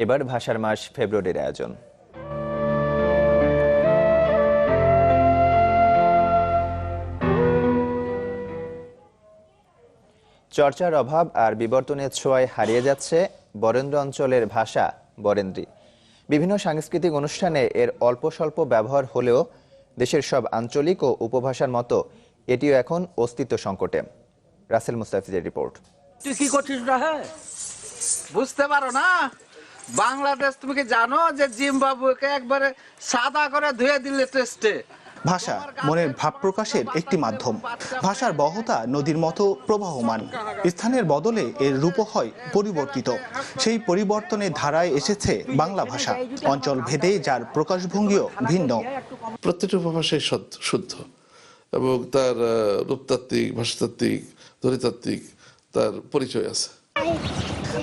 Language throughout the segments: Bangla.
এবার ভাষার মাস ফেব্রুয়ারির আয়োজন। চর্চার অভাব আর বিবর্তনের ছোঁয়ায় হারিয়ে যাচ্ছে বরেন্দ্র অঞ্চলের ভাষা বরেন্দ্রী। বিভিন্ন সাংস্কৃতিক অনুষ্ঠানে এর অল্প স্বল্প ব্যবহার হলেও দেশের সব আঞ্চলিক ও উপভাষার মতো এটিও এখন অস্তিত্ব সংকটে। রাসেল মুস্তাফিজের রিপোর্ট। তুই কি করছিস বুঝতে পারো না? বাংলাদেশ তুমি কি জানো যে জিম্বাবুয়েকে একবারে সাদা করে ধুয়ে দিলে টেস্টে। ভাষা মনের ভাব প্রকাশের একটি মাধ্যম। ভাষার বহতা নদীর মতো প্রবাহমান। স্থানের বদলে এর রূপ হয় পরিবর্তিত। সেই পরিবর্তনের ধারায় এসেছে বাংলা ভাষা, অঞ্চল ভেদে যার প্রকাশভঙ্গিও ভিন্ন। প্রত্যেকটা উপভাষাই শুদ্ধ এবং তার রূপতাত্ত্বিক, ভাষাতাত্ত্বিক, ধ্বনিতাত্ত্বিক তার পরিচয় আছে।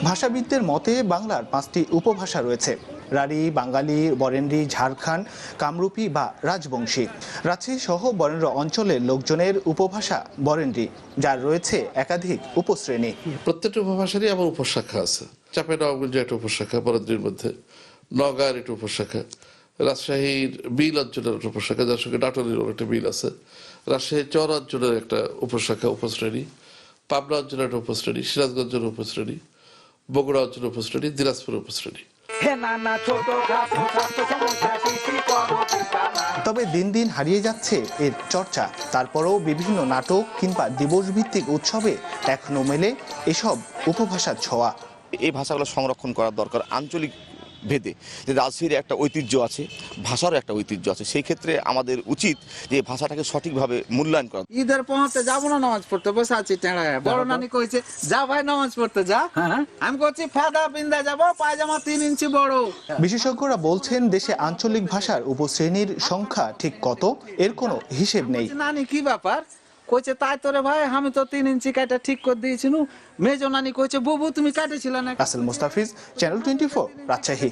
ভাষাবিদদের মতে বাংলার 5টি উপভাষা রয়েছে: রাঢ়ী, বাঙালি, বরেন্দ্রী, ঝাড়খান্ড, কামরূপী বা রাজবংশী। রাজশাহী সহ বরেন্দ্র অঞ্চলের লোকজনের উপভাষা বরেন্দ্রী, যার রয়েছে একাধিক উপশ্রেণী। প্রত্যেকটা উপভাষারই আবার উপশাখা আছে। চাঁপাইনবাবগঞ্জ একটা উপশাখা বরেন্দ্রীর মধ্যে, নওগাঁর একটা উপশাখা, রাজশাহীর বিল অঞ্চলের একটা উপশাখা, যার সঙ্গে নাটোরের একটা বিল আছে, রাজশাহীর চর অঞ্চলের একটা উপশাখা উপশ্রেণী, পাবনা অঞ্চলের একটা উপশ্রেণী, সিরাজগঞ্জের উপশ্রেণী, বগুড়া অঞ্চলের উপশ্রেণী, দিনাজপুরের উপশ্রেণী। তবে দিন দিন হারিয়ে যাচ্ছে এর চর্চা। তারপরেও বিভিন্ন নাটক কিংবা দিবসভিত্তিক উৎসবে এখনো মেলে এসব উপভাষার ছোঁয়া। এই ভাষাগুলো সংরক্ষণ করার দরকার আঞ্চলিক ভেদে। যে রাজশাহীর একটা ঐতিহ্য আছে, ভাষারও একটা ঐতিহ্য আছে, সেই ক্ষেত্রে আমাদের উচিত যে ভাষাটাকে সঠিকভাবে মূল্যায়ন করা। ঈদের পৌঁছতে যাবো না নামাজ পড়তে, বসে আছি টেঁড়ায়। বড় নানি কইছে যা ভাই নামাজ পড়তে যা। আমি করছি ফেদা পিন্দা যাবো, পায়জামা 3 ইঞ্চি বড়। বিশেষজ্ঞরা বলছেন দেশে আঞ্চলিক ভাষার উপশ্রেণীর সংখ্যা ঠিক কত এর কোনো হিসেব নেই। নানি কি ব্যাপার কইছে, তাই তোরে ভাই আমি তো 3 ইঞ্চি কাটা ঠিক করে দিয়েছি। মেজো নানি কইছে বুবু তুমি কাটেছিল না। রাসেল মুস্তাফিজ, চ্যানেল 24, রাজশাহী।